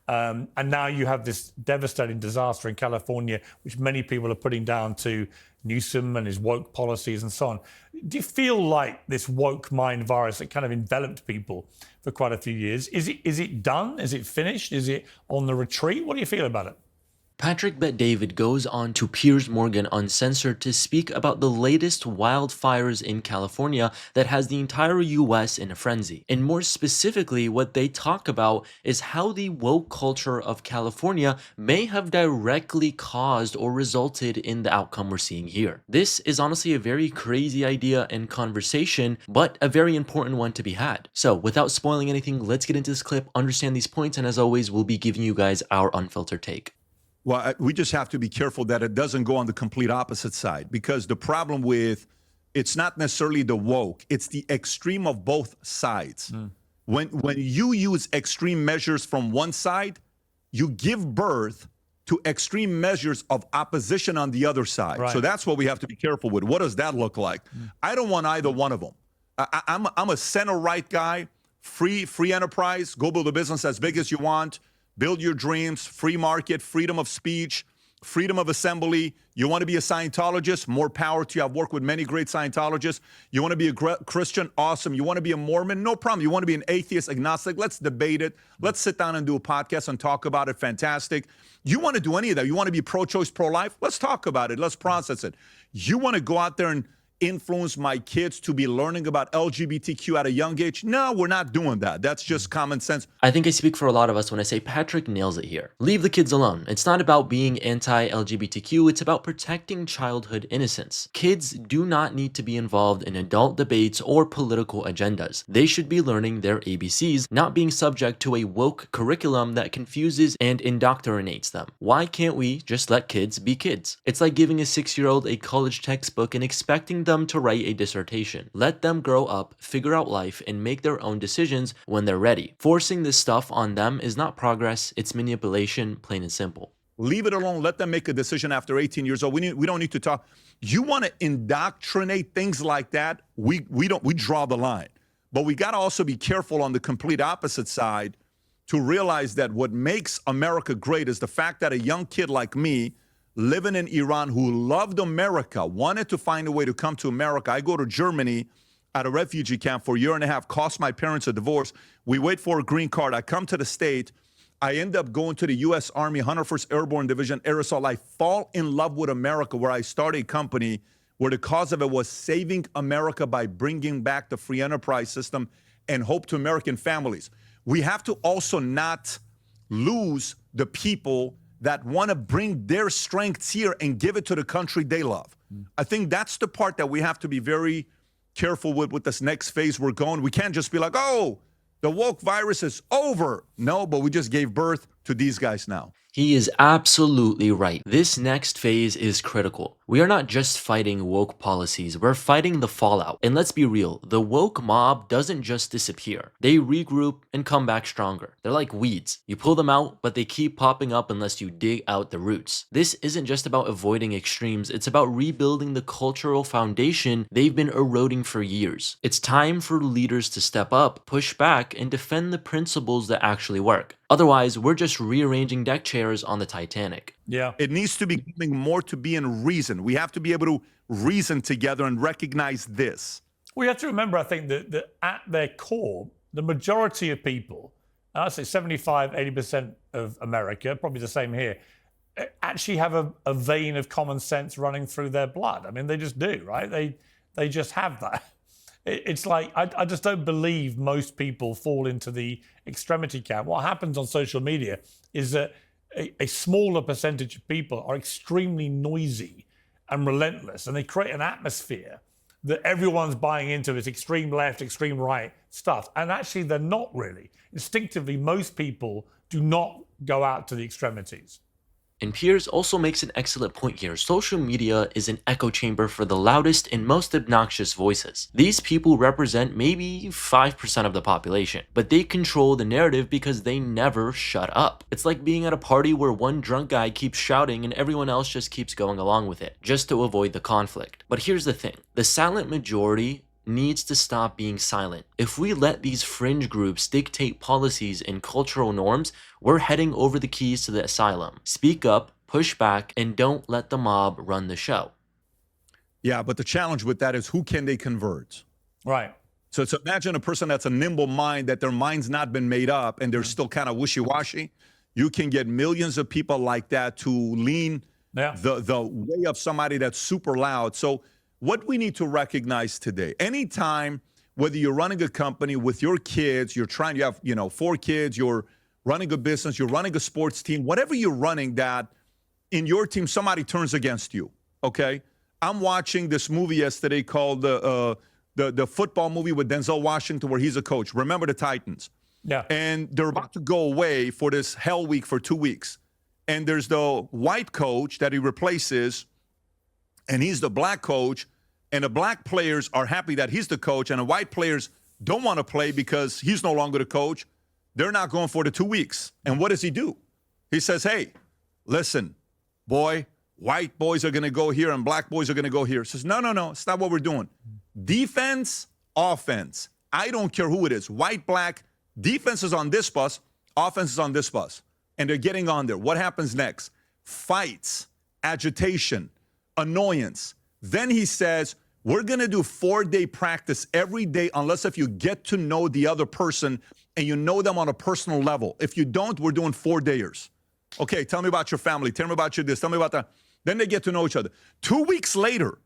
And now you have this devastating disaster in California, which many people are putting down to Newsom and his woke policies and so on. Do you feel like this woke mind virus that kind of enveloped people for quite a few years, is it done? Is it finished? Is it on the retreat? What do you feel about it? Patrick Bet-David goes on to Piers Morgan Uncensored to speak about the latest wildfires in California that has the entire US in a frenzy. And more specifically, what they talk about is how the woke culture of California may have directly caused or resulted in the outcome we're seeing here. This is honestly a very crazy idea and conversation, but a very important one to be had. So without spoiling anything, let's get into this clip, understand these points, and as always, we'll be giving you guys our unfiltered take. Well, we just have to be careful that it doesn't go on the complete opposite side, because the problem with it's not necessarily the woke, it's the extreme of both sides. When you use extreme measures from one side, you give birth to extreme measures of opposition on the other side. Right. So that's what we have to be careful with. What does that look like? I don't want either one of them. I'm a center-right guy, free enterprise, go build a business as big as you want. Build your dreams, free market, freedom of speech, freedom of assembly. You want to be a Scientologist? More power to you. I've worked with many great Scientologists. You want to be a Christian? Awesome. You want to be a Mormon? No problem. You want to be an atheist, agnostic? Let's debate it. Let's sit down and do a podcast and talk about it. Fantastic. You want to do any of that? You want to be pro-choice, pro-life? Let's talk about it. Let's process it. You want to go out there and influence my kids to be learning about LGBTQ at a young age? No, we're not doing that. That's just common sense. I think I speak for a lot of us when I say Patrick nails it here. Leave the kids alone. It's not about being anti-LGBTQ, it's about protecting childhood innocence. Kids do not need to be involved in adult debates or political agendas. They should be learning their ABCs, not being subject to a woke curriculum that confuses and indoctrinates them. Why can't we just let kids be kids? It's like giving a 6-year-old a college textbook and expecting them to write a dissertation. Let them grow up, figure out life, and make their own decisions when they're ready. Forcing this stuff on them is not progress, it's manipulation, plain and simple. Leave it alone. Let them make a decision after 18 years old. We don't need to talk. You want to indoctrinate things like that? We draw the line. But we got to also be careful on the complete opposite side to realize that what makes America great is the fact that a young kid like me living in Iran who loved America, wanted to find a way to come to America. I go to Germany at a refugee camp for a year and a half, cost my parents a divorce. We wait for a green card. I come to the state. I end up going to the U.S. Army 101st Airborne Division, Air Assault. I fall in love with America, where I started a company where the cause of it was saving America by bringing back the free enterprise system and hope to American families. We have to also not lose the people that want to bring their strengths here and give it to the country they love. I think that's the part that we have to be very careful with this next phase we're going. We can't just be like, oh, the woke virus is over. No, but we just gave birth to these guys now. He is absolutely right. This next phase is critical. We are not just fighting woke policies, we're fighting the fallout. And let's be real, the woke mob doesn't just disappear. They regroup and come back stronger. They're like weeds. You pull them out, but they keep popping up unless you dig out the roots. This isn't just about avoiding extremes, it's about rebuilding the cultural foundation they've been eroding for years. It's time for leaders to step up, push back, and defend the principles that actually work. Otherwise, we're just rearranging deck chairs on the Titanic. Yeah. It needs to be coming more to be in reason. We have to be able to reason together and recognize this. We have to remember, I think, that at their core, the majority of people, I'd say 75, 80% of America, probably the same here, actually have a vein of common sense running through their blood. I mean, they just do, right? They just have that. It's like, I just don't believe most people fall into the extremity camp. What happens on social media is that a smaller percentage of people are extremely noisy and relentless, and they create an atmosphere that everyone's buying into this extreme left, extreme right stuff. And actually, they're not really. Instinctively, most people do not go out to the extremities. And Piers also makes an excellent point here. Social media is an echo chamber for the loudest and most obnoxious voices. These people represent maybe 5% of the population, but they control the narrative because they never shut up. It's like being at a party where one drunk guy keeps shouting and everyone else just keeps going along with it, just to avoid the conflict. But here's the thing, the silent majority needs to stop being silent. If we let these fringe groups dictate policies and cultural norms, we're heading over the keys to the asylum. Speak up, push back, and don't let the mob run the show. Yeah, but the challenge with that is who can they convert? Right. So imagine a person that's a nimble mind, that their mind's not been made up and they're still kind of wishy-washy. You can get millions of people like that to lean the way of somebody that's super loud. So what we need to recognize today, anytime, whether you're running a company with your kids, you have 4 kids, you're running a business, you're running a sports team, whatever you're running, that in your team, somebody turns against you, okay? I'm watching this movie yesterday called the football movie with Denzel Washington where he's a coach. Remember the Titans. Yeah. And they're about to go away for this hell week for 2 weeks. And there's the white coach that he replaces, and he's the black coach. And the black players are happy that he's the coach, and the white players don't want to play because he's no longer the coach. They're not going for the 2 weeks. And what does he do? He says, hey, listen, boy, white boys are going to go here and black boys are going to go here. He says, no, it's not what we're doing. Defense, offense. I don't care who it is, white, black. Defense is on this bus, offense is on this bus. And they're getting on there. What happens next? Fights, agitation, annoyance. Then he says, we're going to do 4-day practice every day unless if you get to know the other person and you know them on a personal level. If you don't, we're doing 4-dayers. Okay, tell me about your family. Tell me about your this. Tell me about that. Then they get to know each other. 2 weeks later,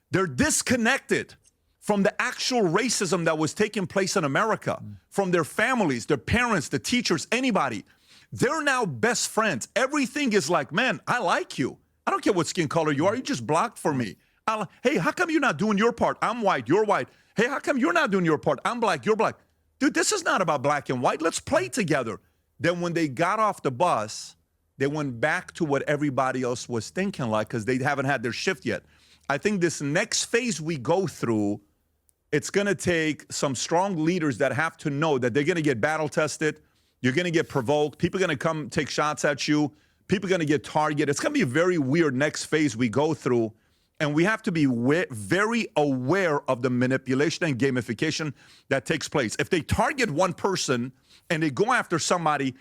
they're disconnected from the actual racism that was taking place in America, from their families, their parents, the teachers, anybody. They're now best friends. Everything is like, man, I like you. I don't care what skin color you are. You just blocked for me. Hey, how come you're not doing your part? I'm white, you're white. Hey, how come you're not doing your part? I'm black, you're black. Dude, this is not about black and white. Let's play together. Then when they got off the bus, they went back to what everybody else was thinking like because they haven't had their shift yet. I think this next phase we go through, it's going to take some strong leaders that have to know that they're going to get battle tested. You're going to get provoked. People are going to come take shots at you. People are going to get targeted. It's going to be a very weird next phase we go through. And we have to be very aware of the manipulation and gamification that takes place. If they target one person and they go after somebody,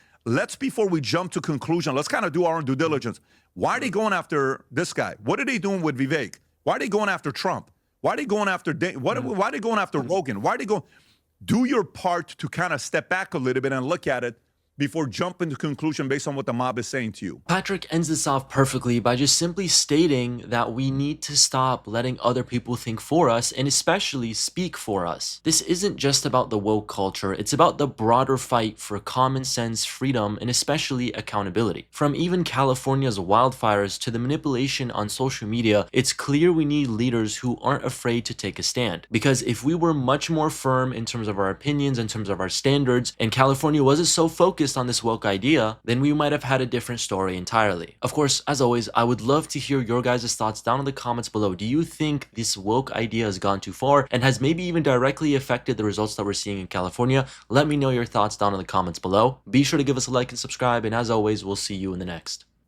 before we jump to conclusion, let's kind of do our own due diligence. Why are they going after this guy? What are they doing with Vivek? Why are they going after Trump? Why are they going after why are they going after Rogan? Why are they going? Do your part to kind of step back a little bit and look at it before jumping to conclusion based on what the mob is saying to you. Patrick ends this off perfectly by just simply stating that we need to stop letting other people think for us and especially speak for us. This isn't just about the woke culture, it's about the broader fight for common sense, freedom, and especially accountability. From even California's wildfires to the manipulation on social media, it's clear we need leaders who aren't afraid to take a stand. Because if we were much more firm in terms of our opinions, in terms of our standards, and California wasn't so focused on this woke idea, then we might have had a different story entirely. Of course, as always, I would love to hear your guys' thoughts down in the comments below. Do you think this woke idea has gone too far and has maybe even directly affected the results that we're seeing in California? Let me know your thoughts down in the comments below. Be sure to give us a like and subscribe, and as always, we'll see you in the next.